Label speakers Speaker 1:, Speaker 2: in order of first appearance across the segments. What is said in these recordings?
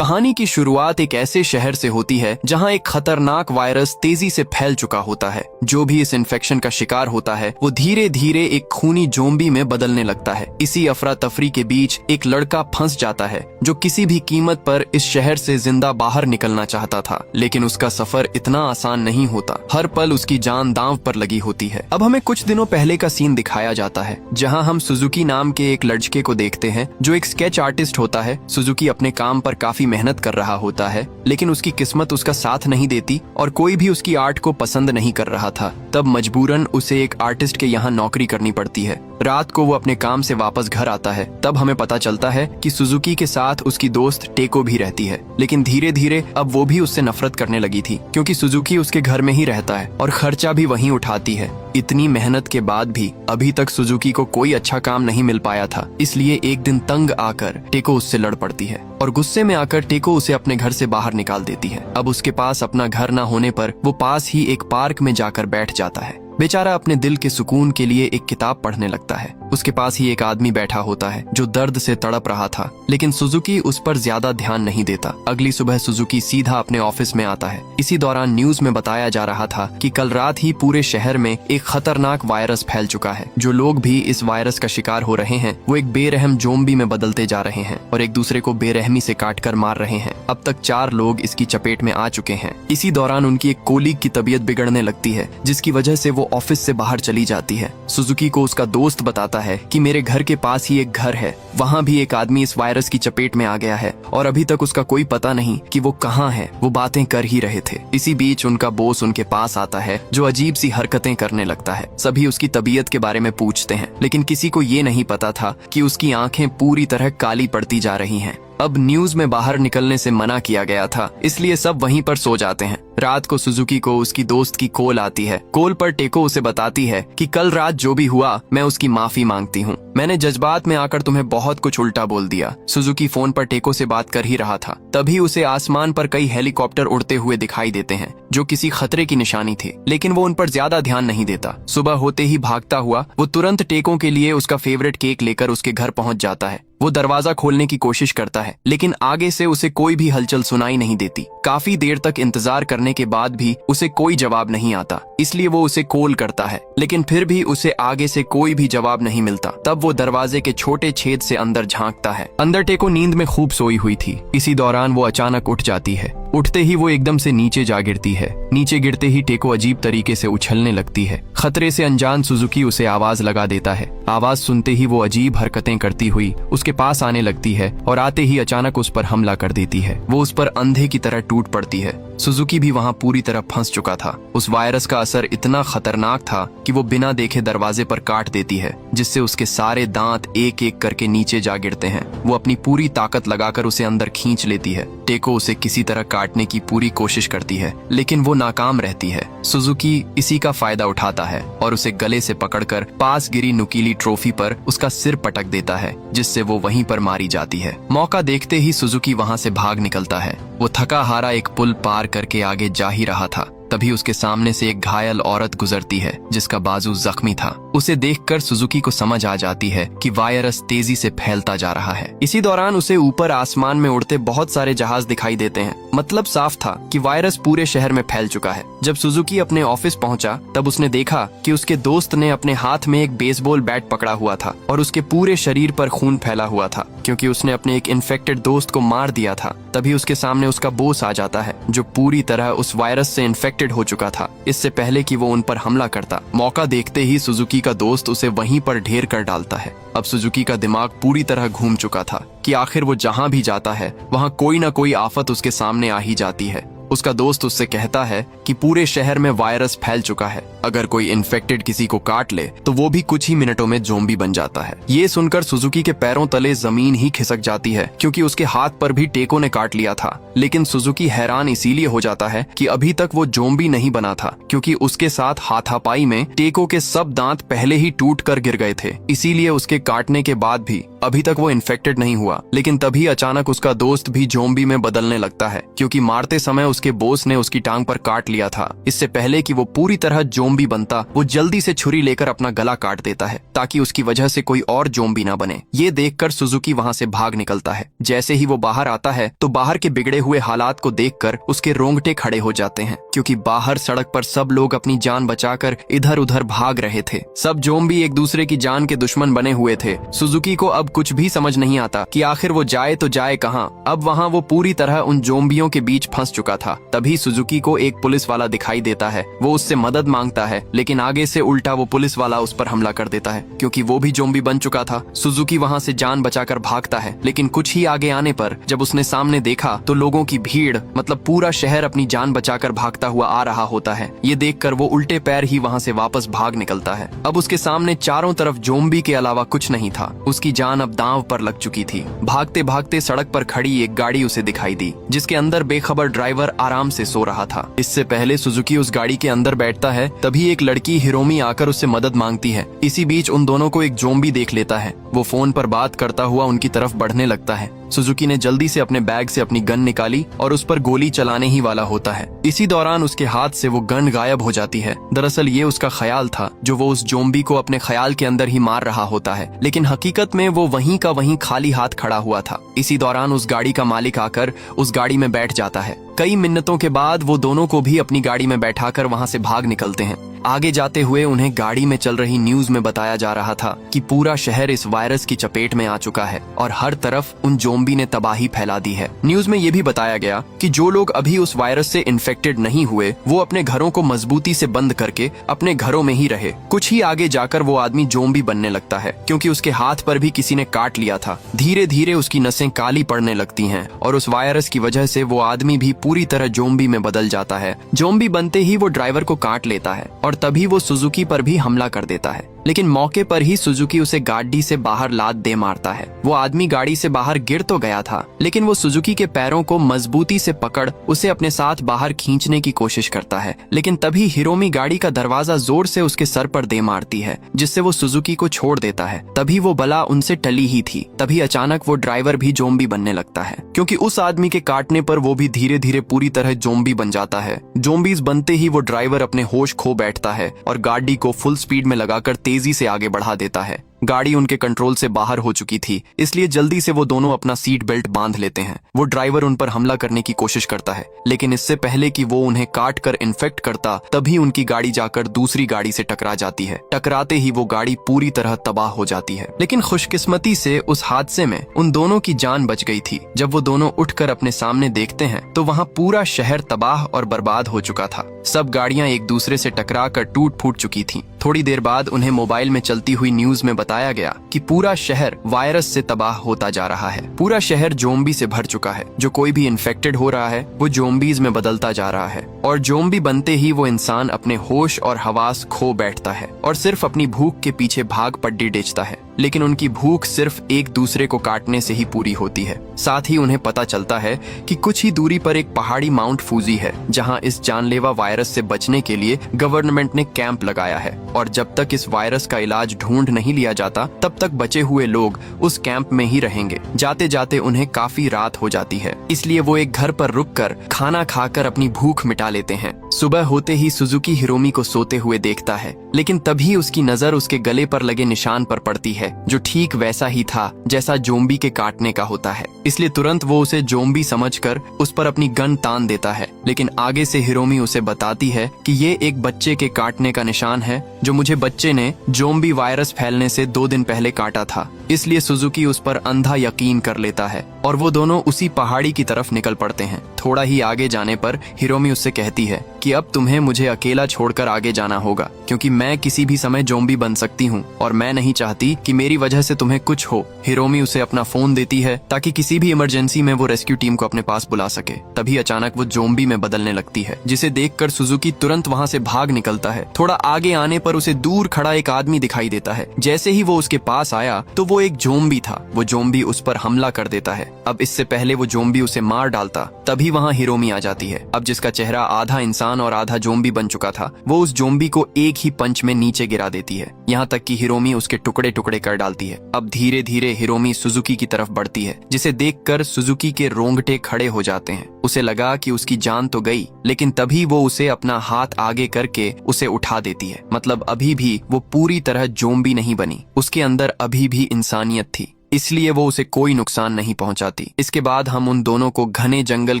Speaker 1: कहानी की शुरुआत एक ऐसे शहर से होती है जहां एक खतरनाक वायरस तेजी से फैल चुका होता है। जो भी इस इन्फेक्शन का शिकार होता है वो धीरे धीरे एक खूनी ज़ोंबी में बदलने लगता है। इसी अफरा तफरी के बीच एक लड़का फंस जाता है जो किसी भी कीमत पर इस शहर से जिंदा बाहर निकलना चाहता था, लेकिन उसका सफर इतना आसान नहीं होता। हर पल उसकी जान दांव पर लगी होती है। अब हमें कुछ दिनों पहले का सीन दिखाया जाता है जहां हम सुजुकी नाम के एक लड़के को देखते हैं जो एक स्केच आर्टिस्ट होता है। सुजुकी अपने काम पर काफी मेहनत कर रहा होता है, लेकिन उसकी किस्मत उसका साथ नहीं देती और कोई भी उसकी आर्ट को पसंद नहीं कर रहा था। तब मजबूरन उसे एक आर्टिस्ट के यहाँ नौकरी करनी पड़ती है। रात को वो अपने काम से वापस घर आता है। तब हमें पता चलता है कि सुजुकी के साथ उसकी दोस्त टेको भी रहती है, लेकिन धीरे धीरे अब वो भी उससे नफरत करने लगी थी क्योंकि सुजुकी उसके घर में ही रहता है और खर्चा भी वहीं उठाती है। इतनी मेहनत के बाद भी अभी तक सुजुकी को कोई अच्छा काम नहीं मिल पाया था, इसलिए एक दिन तंग आकर टेको उससे लड़ पड़ती है और गुस्से में आकर टेको उसे अपने घर से बाहर निकाल देती है। अब उसके पास अपना घर न होने पर वो पास ही एक पार्क में जाकर बैठ जाता है। बेचारा अपने दिल के सुकून के लिए एक किताब पढ़ने लगता है। उसके पास ही एक आदमी बैठा होता है जो दर्द से तड़प रहा था, लेकिन सुजुकी उस पर ज्यादा ध्यान नहीं देता। अगली सुबह सुजुकी सीधा अपने ऑफिस में आता है। इसी दौरान न्यूज में बताया जा रहा था कि कल रात ही पूरे शहर में एक खतरनाक वायरस फैल चुका है। जो लोग भी इस वायरस का शिकार हो रहे हैं वो एक बेरहम ज़ोंबी में बदलते जा रहे हैं और एक दूसरे को बेरहमी से काट कर मार रहे हैं। अब तक 4 लोग इसकी चपेट में आ चुके हैं। इसी दौरान उनकी एक कोलीग की तबीयत बिगड़ने लगती है, जिसकी वजह से वो ऑफिस से बाहर चली जाती है। सुजुकी को उसका दोस्त बताता है कि मेरे घर के पास ही एक घर है, वहाँ भी एक आदमी इस वायरस की चपेट में आ गया है और अभी तक उसका कोई पता नहीं कि वो कहाँ है। वो बातें कर ही रहे थे। इसी बीच उनका बॉस उनके पास आता है जो अजीब सी हरकतें करने लगता है। सभी उसकी तबीयत के बारे में पूछते हैं, लेकिन किसी को ये नहीं पता था कि उसकी आंखें पूरी तरह काली पड़ती जा रही हैं। अब न्यूज में बाहर निकलने से मना किया गया था, इसलिए सब वहीं पर सो जाते हैं। रात को सुजुकी को उसकी दोस्त की कॉल आती है। कॉल पर टेको उसे बताती है कि कल रात जो भी हुआ मैं उसकी माफी मांगती हूँ। मैंने जज्बात में आकर तुम्हें बहुत कुछ उल्टा बोल दिया। सुजुकी फोन पर टेको से बात कर ही रहा था, तभी उसे आसमान पर कई हेलीकॉप्टर उड़ते हुए दिखाई देते हैं जो किसी खतरे की निशानी थी, लेकिन वो उन पर ज्यादा ध्यान नहीं देता। सुबह होते ही भागता हुआ वो तुरंत टेको के लिए उसका फेवरेट केक लेकर उसके घर पहुंच जाता है। वो दरवाजा खोलने की कोशिश करता है, लेकिन आगे से उसे कोई भी हलचल सुनाई नहीं देती। काफी देर तक इंतजार करने के बाद भी उसे कोई जवाब नहीं आता, इसलिए वो उसे कॉल करता है, लेकिन फिर भी उसे आगे से कोई भी जवाब नहीं मिलता। तब वो दरवाजे के छोटे छेद से अंदर झांकता है। अंदर टेको नींद में खूब सोई हुई थी। इसी दौरान वो अचानक उठ जाती है। उठते ही वो एकदम से नीचे जा गिरती है। नीचे गिरते ही टेको अजीब तरीके से उछलने लगती है। खतरे से अनजान सुजुकी उसे आवाज लगा देता है। आवाज सुनते ही वो अजीब हरकतें करती हुई उसके पास आने लगती है और आते ही अचानक उस पर हमला कर देती है। वो उस पर अंधे की तरह टूट पड़ती है। सुजुकी भी वहाँ पूरी तरह फंस चुका था। उस वायरस का असर इतना खतरनाक था कि वो बिना देखे दरवाजे पर काट देती है, जिससे उसके सारे दांत एक एक करके नीचे जा गिरते हैं। वो अपनी पूरी ताकत लगाकर उसे अंदर खींच लेती है। टेको उसे किसी तरह काटने की पूरी कोशिश करती है, लेकिन वो नाकाम रहती है। सुजुकी इसी का फायदा उठाता है और उसे गले से पकड़कर पास गिरी नुकीली ट्रॉफी पर उसका सिर पटक देता है, जिससे वो वहीं पर मारी जाती है। मौका देखते ही सुजुकी वहाँ से भाग निकलता है। वो थका हारा एक पुल पार करके आगे जा ही रहा था, तभी उसके सामने से एक घायल औरत गुजरती है जिसका बाजू जख्मी था। उसे देखकर सुजुकी को समझ आ जाती है कि वायरस तेजी से फैलता जा रहा है। इसी दौरान उसे ऊपर आसमान में उड़ते बहुत सारे जहाज दिखाई देते हैं। मतलब साफ था कि वायरस पूरे शहर में फैल चुका है। जब सुजुकी अपने ऑफिस पहुंचा तब उसने देखा कि उसके दोस्त ने अपने हाथ में एक बेसबॉल बैट पकड़ा हुआ था और उसके पूरे शरीर पर खून फैला हुआ था क्योंकि उसने अपने एक इन्फेक्टेड दोस्त को मार दिया था। तभी उसके सामने उसका बॉस आ जाता है जो पूरी तरह उस वायरस से इन्फेक्टेड हो चुका था, इससे पहले कि वो उन पर हमला करता। मौका देखते ही सुजुकी का दोस्त उसे वहीं पर ढेर कर डालता है। अब सुजुकी का दिमाग पूरी तरह घूम चुका था कि आखिर वो जहां भी जाता है वहां कोई ना कोई आफत उसके सामने आ ही जाती है। उसका दोस्त उससे कहता है कि पूरे शहर में वायरस फैल चुका है, अगर कोई इन्फेक्टेड किसी को काट ले तो वो भी कुछ ही मिनटों में ज़ोंबी बन जाता है। ये सुनकर सुजुकी के पैरों तले जमीन ही खिसक जाती है क्योंकि उसके हाथ पर भी टेको ने काट लिया था। लेकिन सुजुकी हैरान इसीलिए हो जाता है कि अभी तक वो ज़ोंबी नहीं बना था क्योंकि उसके साथ हाथापाई में टेको के सब दांत पहले ही टूट कर गिर गए थे, इसीलिए उसके काटने के बाद भी अभी तक वो इन्फेक्टेड नहीं हुआ। लेकिन तभी अचानक उसका दोस्त भी ज़ोंबी में बदलने लगता है क्योंकि मारते समय उसके बॉस ने उसकी टांग पर काट लिया था। इससे पहले कि वो पूरी तरह जोम्बी बनता, वो जल्दी से छुरी लेकर अपना गला काट देता है ताकि उसकी वजह से कोई और जोम्बी ना बने। ये देखकर सुजुकी वहाँ से भाग निकलता है। जैसे ही वो बाहर आता है तो बाहर के बिगड़े हुए हालात को देखकर उसके रोंगटे खड़े हो जाते हैं, क्योंकि बाहर सड़क पर सब लोग अपनी जान बचाकर इधर उधर भाग रहे थे। सब जोम्बी एक दूसरे की जान के दुश्मन बने हुए थे। सुजुकी को अब कुछ भी समझ नहीं आता कि आखिर वो जाए तो जाए कहाँ। अब वहाँ वो पूरी तरह उन जोम्बियों के बीच फंस चुका था। तभी सुजुकी को एक पुलिस वाला दिखाई देता है। वो उससे मदद मांगता है, लेकिन आगे से उल्टा वो पुलिस वाला उस पर हमला कर देता है, क्योंकि वो भी जोम्बी बन चुका था। सुजुकी वहाँ से जान बचाकर भागता है, लेकिन कुछ ही आगे आने पर जब उसने सामने देखा तो लोगों की भीड़, मतलब पूरा शहर अपनी जान बचाकर भागता हुआ आ रहा होता है। ये देखकर वो उल्टे पैर ही वहाँ से वापस भाग निकलता है। अब उसके सामने चारों तरफ जोम्बी के अलावा कुछ नहीं था। उसकी जान अब दांव पर लग चुकी थी। भागते भागते सड़क पर खड़ी एक गाड़ी उसे दिखाई दी, जिसके अंदर बेखबर ड्राइवर आराम से सो रहा था। इससे पहले सुजुकी उस गाड़ी के अंदर बैठता है, तभी एक लड़की हिरोमी आकर उससे मदद मांगती है। इसी बीच उन दोनों को एक जोम्बी देख लेता है। वो फोन पर बात करता हुआ उनकी तरफ बढ़ने लगता है। सुजुकी ने जल्दी से अपने बैग से अपनी गन निकाली और उस पर गोली चलाने ही वाला होता है। इसी दौरान उसके हाथ से वो गन गायब हो जाती है। दरअसल ये उसका ख्याल था, जो वो उस जोम्बी को अपने ख्याल के अंदर ही मार रहा होता है, लेकिन हकीकत में वो वहीं का वहीं खाली हाथ खड़ा हुआ था। इसी दौरान उस गाड़ी का मालिक आकर उस गाड़ी में बैठ जाता है। कई मिन्नतों के बाद वो दोनों को भी अपनी गाड़ी में बैठाकर वहाँ से भाग निकलते हैं। आगे जाते हुए उन्हें गाड़ी में चल रही न्यूज में बताया जा रहा था कि पूरा शहर इस वायरस की चपेट में आ चुका है और हर तरफ उन जोम्बी ने तबाही फैला दी है। न्यूज में ये भी बताया गया कि जो लोग अभी उस वायरस से इन्फेक्टेड नहीं हुए, वो अपने घरों को मजबूती से बंद करके अपने घरों में ही रहे। कुछ ही आगे जाकर वो आदमी जोम्बी बनने लगता है, क्योंकि उसके हाथ पर भी किसी ने काट लिया था। धीरे धीरे उसकी नसें काली पड़ने लगती हैं और उस वायरस की वजह से वो आदमी भी पूरी तरह जोम्बी में बदल जाता है। जोम्बी बनते ही वो ड्राइवर को काट लेता है और तभी वो सुजुकी पर भी हमला कर देता है, लेकिन मौके पर ही सुजुकी उसे गाड़ी से बाहर लात दे मारता है। वो आदमी गाड़ी से बाहर गिर तो गया था, लेकिन वो सुजुकी के पैरों को मजबूती से पकड़ उसे अपने साथ बाहर खींचने की कोशिश करता है, लेकिन तभी हिरोमी गाड़ी का दरवाजा जोर से उसके सर पर दे मारती है, जिससे वो सुजुकी को छोड़ देता है। तभी वो बला उनसे टली ही थी। तभी अचानक वो ड्राइवर भी जोम्बी बनने लगता है, क्योंकि उस आदमी के काटने पर वो भी धीरे धीरे पूरी तरह जोम्बी बन जाता है। जोम्बीज बनते ही वो ड्राइवर अपने होश खो बैठता है और गाड़ी को फुल स्पीड में लगाकर तेजी से आगे बढ़ा देता है। गाड़ी उनके कंट्रोल से बाहर हो चुकी थी, इसलिए जल्दी से वो दोनों अपना सीट बेल्ट बांध लेते हैं। वो ड्राइवर उन पर हमला करने की कोशिश करता है, लेकिन इससे पहले कि वो उन्हें काट कर इन्फेक्ट करता, तभी उनकी गाड़ी जाकर दूसरी गाड़ी से टकरा जाती है। टकराते ही वो गाड़ी पूरी तरह तबाह हो जाती है, लेकिन खुशकिस्मती से उस हादसे में उन दोनों की जान बच गई थी। जब वो दोनों उठकर अपने सामने देखते हैं तो वहाँ पूरा शहर तबाह और बर्बाद हो चुका था। सब गाड़ियां एक दूसरे से टकरा कर टूट फूट चुकी थीं। थोड़ी देर बाद उन्हें मोबाइल में चलती हुई न्यूज में बताया गया कि पूरा शहर वायरस से तबाह होता जा रहा है। पूरा शहर जोम्बी से भर चुका है। जो कोई भी इन्फेक्टेड हो रहा है वो जोम्बीज में बदलता जा रहा है, और जोम्बी बनते ही वो इंसान अपने होश और हवास खो बैठता है और सिर्फ अपनी भूख के पीछे भाग पड्डी बेचता है। लेकिन उनकी भूख सिर्फ एक दूसरे को काटने से ही पूरी होती है। साथ ही उन्हें पता चलता है कि कुछ ही दूरी पर एक पहाड़ी माउंट फूजी है, जहां इस जानलेवा वायरस से बचने के लिए गवर्नमेंट ने कैंप लगाया है, और जब तक इस वायरस का इलाज ढूंढ नहीं लिया जाता तब तक बचे हुए लोग उस कैंप में ही रहेंगे। जाते जाते उन्हें काफी रात हो जाती है, इसलिए वो एक घर पर रुककर खाना खाकर अपनी भूख मिटा लेते हैं। सुबह होते ही सुजुकी हिरोमी को सोते हुए देखता है, लेकिन तभी उसकी नजर उसके गले पर लगे निशान पर पड़ती है, जो ठीक वैसा ही था जैसा जोम्बी के काटने का होता है। इसलिए तुरंत वो उसे जोम्बी समझकर उस पर अपनी गन तान देता है, लेकिन आगे से हिरोमी उसे बताती है कि ये एक बच्चे के काटने का निशान है, जो मुझे बच्चे ने जोम्बी वायरस फैलने से 2 दिन पहले काटा था। इसलिए सुजुकी उस पर अंधा यकीन कर लेता है और वो दोनों उसी पहाड़ी की तरफ निकल पड़ते हैं। थोड़ा ही आगे जाने पर हिरोमी उससे कहती है कि अब तुम्हें मुझे अकेला छोड़कर आगे जाना होगा, क्योंकि मैं किसी भी समय जोम्बी बन सकती हूँ और मैं नहीं चाहती कि मेरी वजह से तुम्हें कुछ हो। हिरोमी उसे अपना फोन देती है ताकि किसी भी इमरजेंसी में वो रेस्क्यू टीम को अपने पास बुला सके। तभी अचानक वो जोम्बी में बदलने लगती है, जिसे देखकर सुजुकी तुरंत वहाँ से भाग निकलता है। थोड़ा आगे आने पर उसे दूर खड़ा एक आदमी दिखाई देता है। जैसे ही वो उसके पास आया तो वो वो एक जोम्बी था। वो जोम्बी उस पर हमला कर देता है। अब इससे पहले वो जोम्बी उसे मार डालता, तभी वहाँ हिरोमी आ जाती है। अब जिसका चेहरा आधा इंसान और आधा जोम्बी बन चुका था, वो उस जोम्बी को एक ही पंच में नीचे गिरा देती है, यहाँ तक कि हिरोमी उसके टुकड़े टुकड़े कर डालती है। अब धीरे धीरे हिरोमी सुजुकी की तरफ बढ़ती है, जिसे देखकर सुजुकी के रोंगटे खड़े हो जाते हैं। उसे लगा कि उसकी जान तो गई, लेकिन तभी वो उसे अपना हाथ आगे करके उसे उठा देती है। मतलब अभी भी वो पूरी तरह जोम्बी नहीं बनी, उसके अंदर अभी भी इंसानियत थी, इसलिए वो उसे कोई नुकसान नहीं पहुंचाती। इसके बाद हम उन दोनों को घने जंगल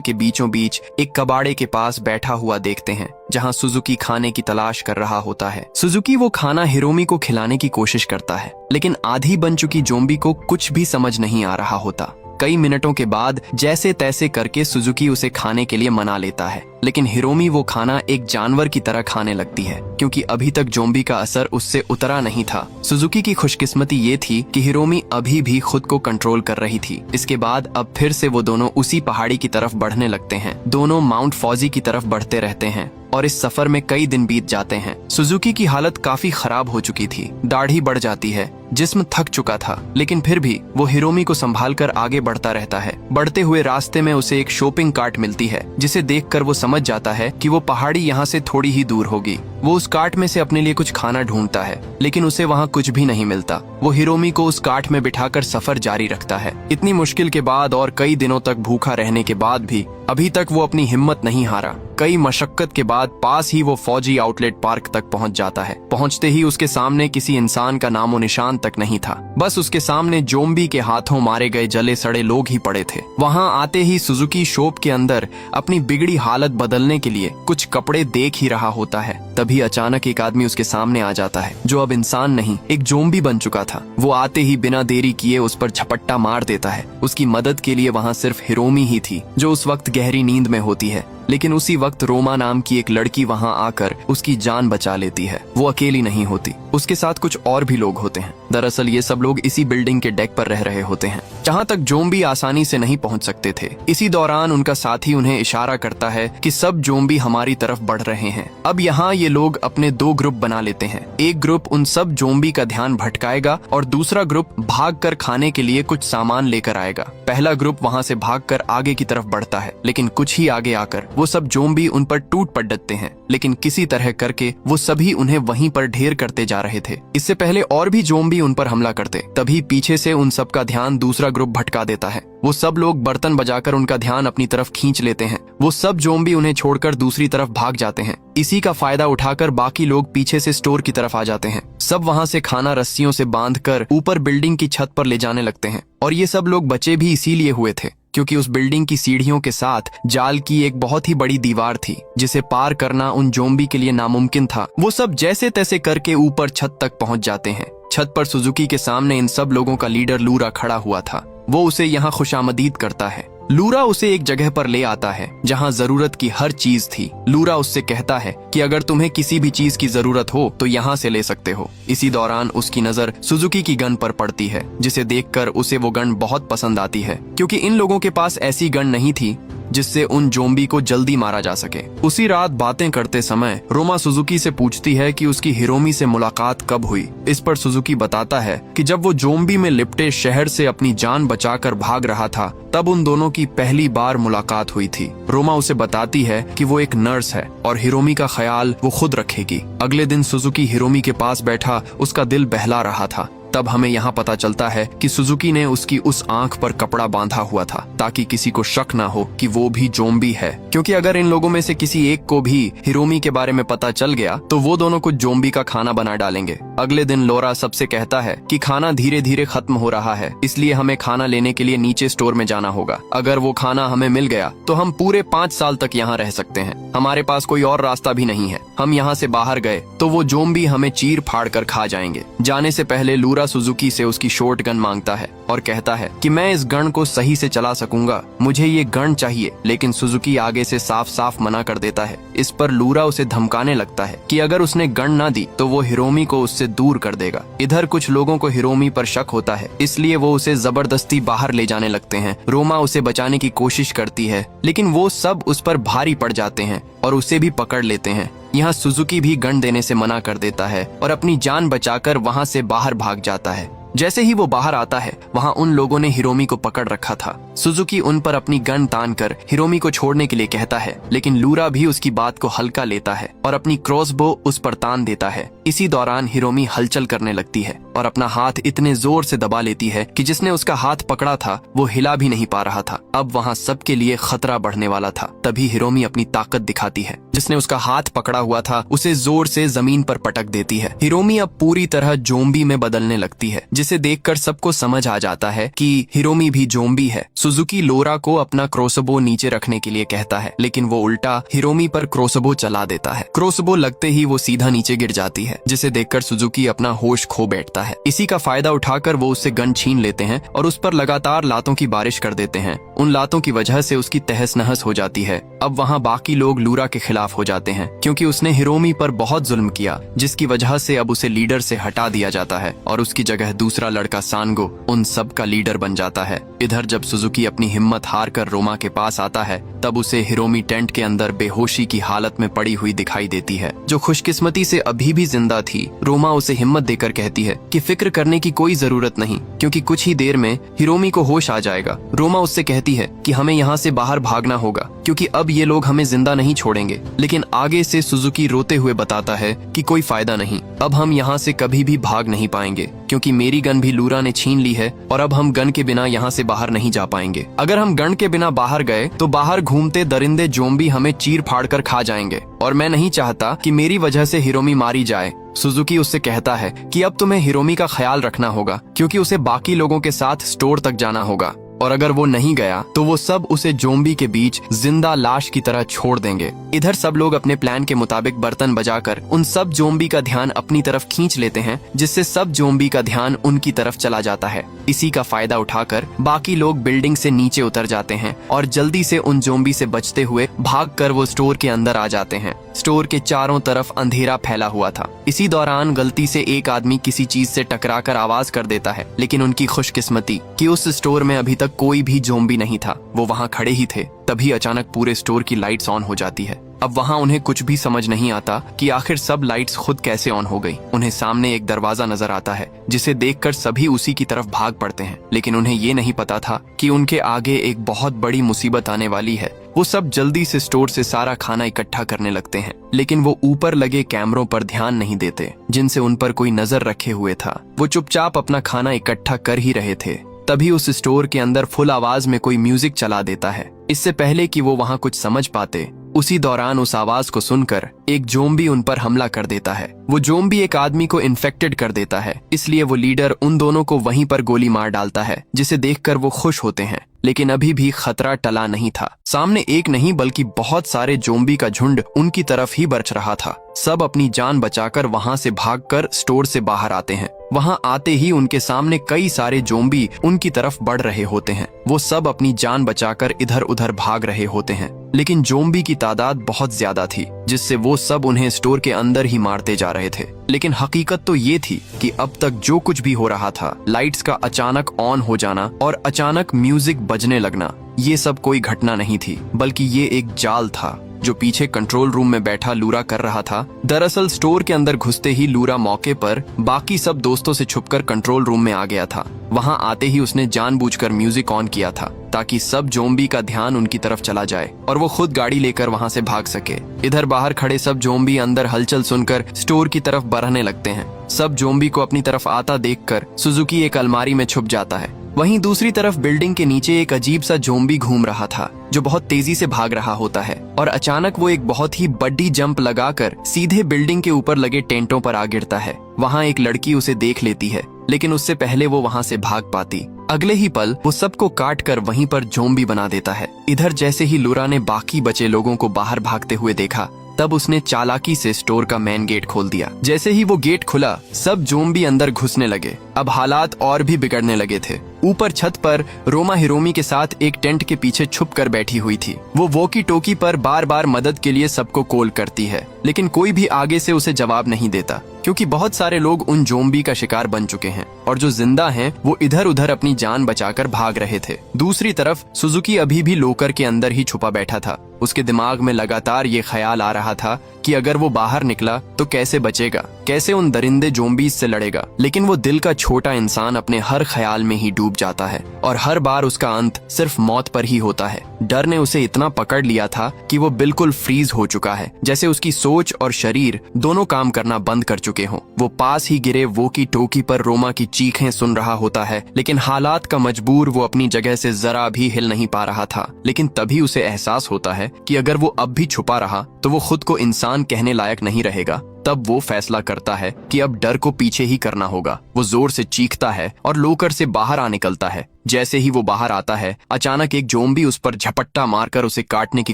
Speaker 1: के बीचों बीच एक कबाड़े के पास बैठा हुआ देखते हैं, जहां सुजुकी खाने की तलाश कर रहा होता है। सुजुकी वो खाना हिरोमी को खिलाने की कोशिश करता है, लेकिन आधी बन चुकी जोम्बी को कुछ भी समझ नहीं आ रहा होता। कई मिनटों के बाद जैसे तैसे करके सुजुकी उसे खाने के लिए मना लेता है, लेकिन हिरोमी वो खाना एक जानवर की तरह खाने लगती है, क्योंकि अभी तक जोम्बी का असर उससे उतरा नहीं था। सुजुकी की खुशकिस्मती ये थी कि हिरोमी अभी भी खुद को कंट्रोल कर रही थी। इसके बाद अब फिर से वो दोनों उसी पहाड़ी की तरफ बढ़ने लगते हैं। दोनों माउंट फौजी की तरफ बढ़ते रहते हैं और इस सफर में कई दिन बीत जाते हैं। सुजुकी की हालत काफी खराब हो चुकी थी, दाढ़ी बढ़ जाती है, जिस्म थक चुका था, लेकिन फिर भी वो हिरोमी को संभालकर आगे बढ़ता रहता है। बढ़ते हुए रास्ते में उसे एक शॉपिंग कार्ट मिलती है, जिसे देखकर वो समझ जाता है कि वो पहाड़ी यहाँ से थोड़ी ही दूर होगी। वो उस कार्ट में से अपने लिए कुछ खाना ढूंढता है, लेकिन उसे वहाँ कुछ भी नहीं मिलता। वो हिरोमी को उस कार्ट में बिठाकर सफर जारी रखता है। इतनी मुश्किल के बाद और कई दिनों तक भूखा रहने के बाद भी अभी तक वो अपनी हिम्मत नहीं हारा। कई मशक्कत के बाद पास ही वो फौजी आउटलेट पार्क तक पहुंच जाता है। पहुंचते ही उसके सामने किसी इंसान का नामो निशान तक नहीं था, बस उसके सामने जोम्बी के हाथों मारे गए जले सड़े लोग ही पड़े थे। वहां आते ही सुजुकी शॉप के अंदर अपनी बिगड़ी हालत बदलने के लिए कुछ कपड़े देख ही रहा होता है। तभी अचानक एक आदमी उसके सामने आ जाता है, जो अब इंसान नहीं एक जोम्बी बन चुका था। वो आते ही बिना देरी किए उस पर झपट्टा मार देता है। उसकी मदद के लिए वहाँ सिर्फ हिरोमी ही थी, जो उस वक्त गहरी नींद में होती है, लेकिन उसी वक्त रोमा नाम की एक लड़की वहां आकर उसकी जान बचा लेती है। वो अकेली नहीं होती, उसके साथ कुछ और भी लोग होते हैं। दरअसल ये सब लोग इसी बिल्डिंग के डेक पर रह रहे होते हैं, जहां तक जोम्बी आसानी से नहीं पहुंच सकते थे। इसी दौरान उनका साथी उन्हें इशारा करता है कि सब जोम्बी हमारी तरफ बढ़ रहे हैं। अब यहाँ ये लोग अपने दो ग्रुप बना लेते हैं। एक ग्रुप उन सब जोम्बी का ध्यान भटकाएगा और दूसरा ग्रुप भागकर खाने के लिए कुछ सामान लेकर आएगा। पहला ग्रुप वहाँ से भागकर आगे की तरफ बढ़ता है, लेकिन कुछ ही आगे आकर वो सब जोम्बी उन पर टूट पड़ते हैं, लेकिन किसी तरह करके वो सभी उन्हें वहीं पर ढेर करते जा रहे थे। इससे पहले और भी जोम्बी उन पर हमला करते, तभी पीछे से उन सब का ध्यान दूसरा ग्रुप भटका देता है। वो सब लोग बर्तन बजाकर उनका ध्यान अपनी तरफ खींच लेते हैं। वो सब जोम्बी उन्हें छोड़कर दूसरी तरफ भाग जाते हैं। इसी का फायदा उठाकर बाकी लोग पीछे से स्टोर की तरफ आ जाते हैं। सब वहाँ से खाना रस्सियों से बांधकर ऊपर बिल्डिंग की छत पर ले जाने लगते हैं। और ये सब लोग बचे भी इसीलिए हुए थे क्योंकि उस बिल्डिंग की सीढ़ियों के साथ जाल की एक बहुत ही बड़ी दीवार थी, जिसे पार करना उन जोम्बी के लिए नामुमकिन था। वो सब जैसे तैसे करके ऊपर छत तक पहुंच जाते हैं। छत पर सुजुकी के सामने इन सब लोगों का लीडर लूरा खड़ा हुआ था। वो उसे यहाँ खुशामदीद करता है। लूरा उसे एक जगह पर ले आता है जहाँ जरूरत की हर चीज थी। लूरा उससे कहता है कि अगर तुम्हें किसी भी चीज की जरूरत हो तो यहाँ से ले सकते हो। इसी दौरान उसकी नजर सुजुकी की गन पर पड़ती है, जिसे देखकर उसे वो गन बहुत पसंद आती है, क्योंकि इन लोगों के पास ऐसी गन नहीं थी जिससे उन जोम्बी को जल्दी मारा जा सके। उसी रात बातें करते समय रोमा सुजुकी से पूछती है कि उसकी हिरोमी से मुलाकात कब हुई। इस पर सुजुकी बताता है कि जब वो जोम्बी में लिपटे शहर से अपनी जान बचाकर भाग रहा था, तब उन दोनों की पहली बार मुलाकात हुई थी। रोमा उसे बताती है कि वो एक नर्स है और हिरोमी का ख्याल वो खुद रखेगी। अगले दिन सुजुकी हिरोमी के पास बैठा उसका दिल बहला रहा था। तब हमें यहाँ पता चलता है कि सुजुकी ने उसकी उस आंख पर कपड़ा बांधा हुआ था, ताकि किसी को शक ना हो कि वो भी जोम्बी है, क्योंकि अगर इन लोगों में से किसी एक को भी हिरोमी के बारे में पता चल गया तो वो दोनों को जोम्बी का खाना बना डालेंगे। अगले दिन लोरा सबसे कहता है कि खाना धीरे धीरे खत्म हो रहा है, इसलिए हमें खाना लेने के लिए नीचे स्टोर में जाना होगा। अगर वो खाना हमें मिल गया तो हम पूरे 5 साल तक यहाँ रह सकते हैं। हमारे पास कोई और रास्ता भी नहीं है। हम यहाँ से बाहर गए तो वो जोम्बी हमें चीर फाड़ कर खा जाएंगे। जाने से पहले लूरा सुजुकी से उसकी शॉर्ट गन मांगता है और कहता है कि मैं इस गन को सही से चला सकूंगा, मुझे ये गन चाहिए। लेकिन सुजुकी आगे से साफ साफ मना कर देता है। इस पर लूरा उसे धमकाने लगता है कि अगर उसने गन ना दी तो वो हिरोमी को उससे दूर कर देगा। इधर कुछ लोगों को हिरोमी पर शक होता है, इसलिए वो उसे जबरदस्ती बाहर ले जाने लगते हैं। रोमा उसे बचाने की कोशिश करती है, लेकिन वो सब उस पर भारी पड़ जाते हैं और उसे भी पकड़ लेते हैं। यहाँ सुजुकी भी गन देने से मना कर देता है और अपनी जान बचाकर वहाँ से बाहर भाग जाता है। जैसे ही वो बाहर आता है वहाँ उन लोगों ने हिरोमी को पकड़ रखा था। सुजुकी उन पर अपनी गन तान कर हिरोमी को छोड़ने के लिए कहता है, लेकिन लूरा भी उसकी बात को हल्का लेता है और अपनी क्रॉसबो उस पर तान देता है। इसी दौरान हिरोमी हलचल करने लगती है और अपना हाथ इतने जोर से दबा लेती है कि जिसने उसका हाथ पकड़ा था वो हिला भी नहीं पा रहा था। अब वहाँ सबके लिए खतरा बढ़ने वाला था। तभी हिरोमी अपनी ताकत दिखाती है। जिसने उसका हाथ पकड़ा हुआ था उसे जोर से जमीन पर पटक देती है। हिरोमी अब पूरी तरह जोम्बी में बदलने लगती है, जिसे देखकर सबको समझ आ जाता है कि हिरोमी भी जोम्बी है। सुजुकी लोरा को अपना क्रोसबो नीचे रखने के लिए कहता है, लेकिन वो उल्टा हिरोमी पर क्रोसबो चला देता है। क्रोसबो लगते ही वो सीधा नीचे गिर जाती है, जिसे देखकर सुजुकी अपना होश खो बैठता है। इसी का फायदा उठाकर वो उससे गन छीन लेते हैं और उस पर लगातार लातों की बारिश कर देते हैं। उन लातों की वजह से उसकी तहस नहस हो जाती है। अब वहाँ बाकी लोग लूरा के खिलाफ हो जाते हैं, क्योंकि उसने हिरोमी पर बहुत जुल्म किया, जिसकी वजह से अब उसे लीडर से हटा दिया जाता है और उसकी जगह दूसरा लड़का सांगो उन सब का लीडर बन जाता है। इधर जब सुजुकी अपनी हिम्मत हार कर रोमा के पास आता है तब उसे हिरोमी टेंट के अंदर बेहोशी की हालत में पड़ी हुई दिखाई देती है, जो खुशकिस्मती से अभी भी जिंदा थी। रोमा उसे हिम्मत देकर कहती है कि फिक्र करने की कोई जरूरत नहीं, क्योंकि कुछ ही देर में हिरोमी को होश आ जाएगा। रोमा उससे कहती है कि हमें यहाँ से बाहर भागना होगा, क्योंकि अब ये लोग हमें जिंदा नहीं छोड़ेंगे। लेकिन आगे से सुजुकी रोते हुए बताता है कि कोई फायदा नहीं, अब हम यहाँ से कभी भी भाग नहीं पाएंगे, क्योंकि मेरी गन भी लूरा ने छीन ली है और अब हम गन के बिना यहाँ से बाहर नहीं जा पाएंगे। अगर हम गन के बिना बाहर गए तो बाहर घूमते दरिंदे जोम्बी हमें चीर फाड़ कर खा जाएंगे, और मैं नहीं चाहता कि मेरी वजह से हिरोमी मारी जाए। सुजुकी उससे कहता है कि अब तुम्हें हिरोमी का ख्याल रखना होगा, क्योंकि उसे बाकी लोगों के साथ स्टोर तक जाना होगा, और अगर वो नहीं गया तो वो सब उसे जोम्बी के बीच जिंदा लाश की तरह छोड़ देंगे। इधर सब लोग अपने प्लान के मुताबिक बर्तन बजाकर उन सब जोम्बी का ध्यान अपनी तरफ खींच लेते हैं, जिससे सब जोम्बी का ध्यान उनकी तरफ चला जाता है। इसी का फायदा उठाकर बाकी लोग बिल्डिंग से नीचे उतर जाते हैं और जल्दी से उन जोम्बी से बचते हुए भागकर वो स्टोर के अंदर आ जाते हैं। स्टोर के चारों तरफ अंधेरा फैला हुआ था। इसी दौरान गलती से एक आदमी किसी चीज से टकराकर आवाज कर देता है, लेकिन उनकी खुशकिस्मती कि उस स्टोर में अभी तक कोई भी जोम्बी नहीं था, वो वहाँ खड़े ही थे। तभी अचानक पूरे स्टोर की लाइट्स ऑन हो जाती है। अब वहाँ उन्हें कुछ भी समझ नहीं आता कि आखिर सब लाइट्स खुद कैसे ऑन हो गई। उन्हें सामने एक दरवाजा नजर आता है, जिसे देखकर सभी उसी की तरफ भाग पड़ते हैं, लेकिन उन्हें ये नहीं पता था कि उनके आगे एक बहुत बड़ी मुसीबत आने वाली है। वो सब जल्दी से स्टोर से सारा खाना इकट्ठा करने लगते हैं, लेकिन वो ऊपर लगे कैमरों पर ध्यान नहीं देते, जिनसे उन पर कोई नजर रखे हुए था। वो चुपचाप अपना खाना इकट्ठा कर ही रहे थे। तभी उस स्टोर के अंदर फुल आवाज में कोई म्यूजिक चला देता है। इससे पहले कि वो वहाँ कुछ समझ पाते, उसी दौरान उस आवाज को सुनकर एक जोम्बी उन पर हमला कर देता है। वो जोम्बी एक आदमी को इन्फेक्टेड कर देता है, इसलिए वो लीडर उन दोनों को वहीं पर गोली मार डालता है, जिसे देखकर वो खुश होते हैं। लेकिन अभी भी खतरा टला नहीं था। सामने एक नहीं बल्कि बहुत सारे जोम्बी का झुंड उनकी तरफ ही बरछ रहा था। सब अपनी जान बचाकर वहां से भागकर स्टोर से बाहर आते हैं। वहां आते ही उनके सामने कई सारे जोम्बी उनकी तरफ बढ़ रहे होते हैं। वो सब अपनी जान बचाकर इधर उधर भाग रहे होते हैं, लेकिन जोम्बी की तादाद बहुत ज्यादा थी, जिससे वो सब उन्हें स्टोर के अंदर ही मारते जा रहे थे। लेकिन हकीकत तो ये थी कि अब तक जो कुछ भी हो रहा था, लाइट्स का अचानक ऑन हो जाना और अचानक म्यूजिक बजने लगना, ये सब कोई घटना नहीं थी, बल्कि ये एक जाल था जो पीछे कंट्रोल रूम में बैठा लूरा कर रहा था। दरअसल स्टोर के अंदर घुसते ही लूरा मौके पर बाकी सब दोस्तों से छुपकर कंट्रोल रूम में आ गया था। वहां आते ही उसने जानबूझकर म्यूजिक ऑन किया था, ताकि सब जोम्बी का ध्यान उनकी तरफ चला जाए और वो खुद गाड़ी लेकर वहां से भाग सके। इधर बाहर खड़े सब जोम्बी अंदर हलचल सुनकर स्टोर की तरफ बढ़ने लगते हैं। सब जोम्बी को अपनी तरफ आता देखकर सुजुकी एक अलमारी में छुप जाता है। वहीं दूसरी तरफ बिल्डिंग के नीचे एक अजीब सा जोम्बी घूम रहा था, जो बहुत तेजी से भाग रहा होता है, और अचानक वो एक बहुत ही बड़ी जंप लगाकर सीधे बिल्डिंग के ऊपर लगे टेंटों पर आ गिरता है। वहाँ एक लड़की उसे देख लेती है, लेकिन उससे पहले वो वहाँ से भाग पाती। अगले ही पल वो सबको काट कर वहीं पर जोम्बी बना देता है। इधर जैसे ही लूरा ने बाकी बचे लोगों को बाहर भागते हुए देखा, तब उसने चालाकी से स्टोर का मेन गेट खोल दिया। जैसे ही वो गेट खुला, सब जोम्बी अंदर घुसने लगे। अब हालात और भी बिगड़ने लगे थे। ऊपर छत पर रोमा हिरोमी के साथ एक टेंट के पीछे छुप कर बैठी हुई थी। वो वॉकी टोकी पर बार बार मदद के लिए सबको कॉल करती है, लेकिन कोई भी आगे से उसे जवाब नहीं देता, क्योंकि बहुत सारे लोग उन जोम्बी का शिकार बन चुके हैं और जो जिंदा हैं वो इधर उधर अपनी जान बचाकर भाग रहे थे। दूसरी तरफ सुजुकी अभी भी लोकर के अंदर ही छुपा बैठा था। उसके दिमाग में लगातार ये ख्याल आ रहा था कि अगर वो बाहर निकला तो कैसे बचेगा, कैसे उन दरिंदे ज़ोंबीज़ से लड़ेगा। लेकिन वो दिल का छोटा इंसान अपने हर ख्याल में ही डूब जाता है और हर बार उसका अंत सिर्फ मौत पर ही होता है। डर ने उसे इतना पकड़ लिया था कि वो बिल्कुल फ्रीज हो चुका है, जैसे उसकी सोच और शरीर दोनों काम करना बंद कर चुके हों। वो पास ही गिरे वोकी टोकी पर रोमा की चीखें सुन रहा होता है, लेकिन हालात का मजबूर वो अपनी जगह से जरा भी हिल नहीं पा रहा था। लेकिन तभी उसे एहसास होता है कि अगर वो अब भी छुपा रहा तो वो खुद को इंसान कहने लायक नहीं रहेगा। तब वो फैसला करता है कि अब डर को पीछे ही करना होगा। वो जोर से चीखता है और लोकर से बाहर आ निकलता है। जैसे ही वो बाहर आता है, अचानक एक ज़ोंबी उस पर झपट्टा मारकर उसे काटने की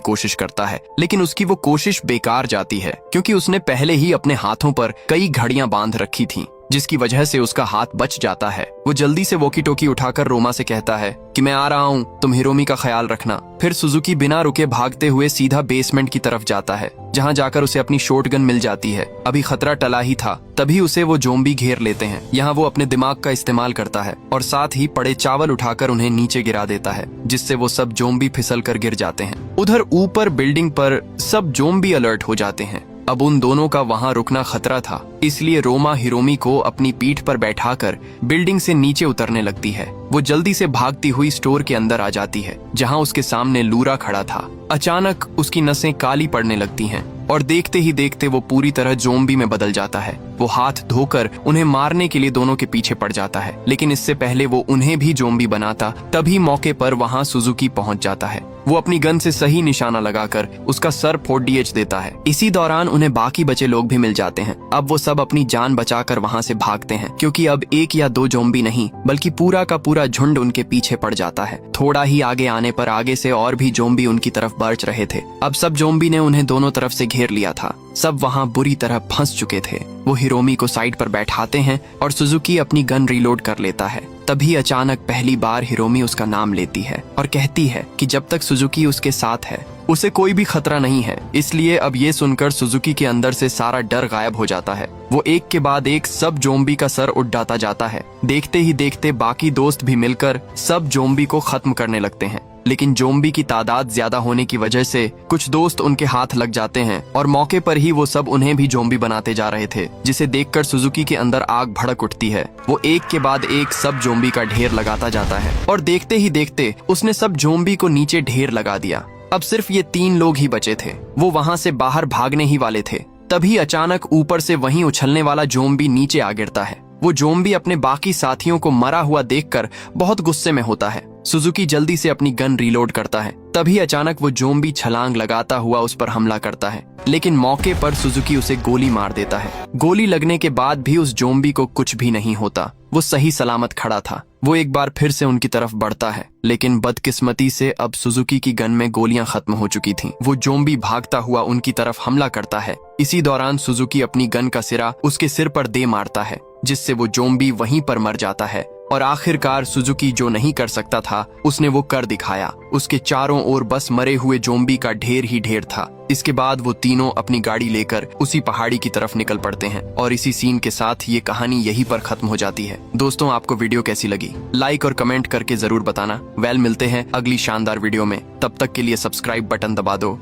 Speaker 1: कोशिश करता है, लेकिन उसकी वो कोशिश बेकार जाती है क्योंकि उसने पहले ही अपने हाथों पर कई घड़ियां बांध रखी थीं, जिसकी वजह से उसका हाथ बच जाता है। वो जल्दी से वॉकी टोकी उठाकर रोमा से कहता है कि मैं आ रहा हूँ, तुम हिरोमी का ख्याल रखना। फिर सुजुकी बिना रुके भागते हुए सीधा बेसमेंट की तरफ जाता है, जहाँ जाकर उसे अपनी शॉटगन मिल जाती है। अभी खतरा टला ही था, तभी उसे वो ज़ोंबी घेर लेते हैं। यहाँ वो अपने दिमाग का इस्तेमाल करता है और साथ ही पड़े चावल उठाकर उन्हें नीचे गिरा देता है, जिससे वो सब ज़ोंबी फिसल कर गिर जाते हैं। उधर ऊपर बिल्डिंग पर सब ज़ोंबी अलर्ट हो जाते हैं। अब उन दोनों का वहां रुकना खतरा था, इसलिए रोमा हिरोमी को अपनी पीठ पर बैठाकर बिल्डिंग से नीचे उतरने लगती है। वो जल्दी से भागती हुई स्टोर के अंदर आ जाती है, जहां उसके सामने लूरा खड़ा था। अचानक उसकी नसें काली पड़ने लगती हैं और देखते ही देखते वो पूरी तरह ज़ोंबी में बदल जाता है। वो हाथ धोकर उन्हें मारने के लिए दोनों के पीछे पड़ जाता है, लेकिन इससे पहले वो उन्हें भी ज़ोंबी बनाता, तभी मौके पर वहां सुजुकी पहुंच जाता है। वो अपनी गन से सही निशाना लगाकर उसका सर फोड़ देता है। इसी दौरान उन्हें बाकी बचे लोग भी मिल जाते हैं। अब वो सब अपनी जान बचाकर वहां से भागते हैं, क्योंकि अब एक या दो ज़ोंबी नहीं बल्कि पूरा का पूरा झुंड उनके पीछे पड़ जाता है। थोड़ा ही आगे आने पर आगे से और भी ज़ोंबी उनकी तरफ बरच रहे थे। अब सब ज़ोंबी ने उन्हें दोनों तरफ से घेर लिया था। सब वहां बुरी तरह फंस चुके थे। वो हिरोमी को साइड पर बैठाते हैं और सुजुकी अपनी गन रीलोड कर लेता है। तभी अचानक पहली बार हिरोमी उसका नाम लेती है और कहती है कि जब तक सुजुकी उसके साथ है उसे कोई भी खतरा नहीं है। इसलिए अब ये सुनकर सुजुकी के अंदर से सारा डर गायब हो जाता है। वो एक के बाद एक सब ज़ोंबी का सर उड़ाता जाता है। देखते ही देखते बाकी दोस्त भी मिलकर सब ज़ोंबी को खत्म करने लगते हैं, लेकिन ज़ोंबी की तादाद ज्यादा होने की वजह से कुछ दोस्त उनके हाथ लग जाते हैं और मौके पर ही वो सब उन्हें भी ज़ोंबी बनाते जा रहे थे, जिसे देखकर सुजुकी के अंदर आग भड़क उठती है। वो एक के बाद एक सब ज़ोंबी का ढेर लगाता जाता है और देखते ही देखते उसने सब ज़ोंबी को नीचे ढेर लगा दिया। अब सिर्फ ये 3 लोग ही बचे थे। वो वहां से बाहर भागने ही वाले थे, तभी अचानक ऊपर से वहीं उछलने वाला ज़ोंबी नीचे आ गिरता है। वो ज़ोंबी अपने बाकी साथियों को मरा हुआ देखकर बहुत गुस्से में होता है। सुजुकी जल्दी से अपनी गन रीलोड करता है। तभी अचानक वो ज़ोंबी छलांग लगाता हुआ उस पर हमला करता है, लेकिन मौके पर सुजुकी उसे गोली मार देता है। गोली लगने के बाद भी उस ज़ोंबी को कुछ भी नहीं होता। वो सही सलामत खड़ा था। वो एक बार फिर से उनकी तरफ बढ़ता है, लेकिन बदकिस्मती से अब सुजुकी की गन में गोलियां खत्म हो चुकी थीं। वो ज़ोंबी भागता हुआ उनकी तरफ हमला करता है। इसी दौरान सुजुकी अपनी गन का सिरा उसके सिर पर दे मारता है, जिससे वो ज़ोंबी वहीं पर मर जाता है। और आखिरकार सुजुकी जो नहीं कर सकता था उसने वो कर दिखाया। उसके चारों ओर बस मरे हुए ज़ोंबी का ढेर ही ढेर था। इसके बाद वो तीनों अपनी गाड़ी लेकर उसी पहाड़ी की तरफ निकल पड़ते हैं और इसी सीन के साथ ये कहानी यहीं पर खत्म हो जाती है। दोस्तों, आपको वीडियो कैसी लगी? लाइक और कमेंट करके जरूर बताना। मिलते हैं अगली शानदार वीडियो में। तब तक के लिए सब्सक्राइब बटन दबा दो।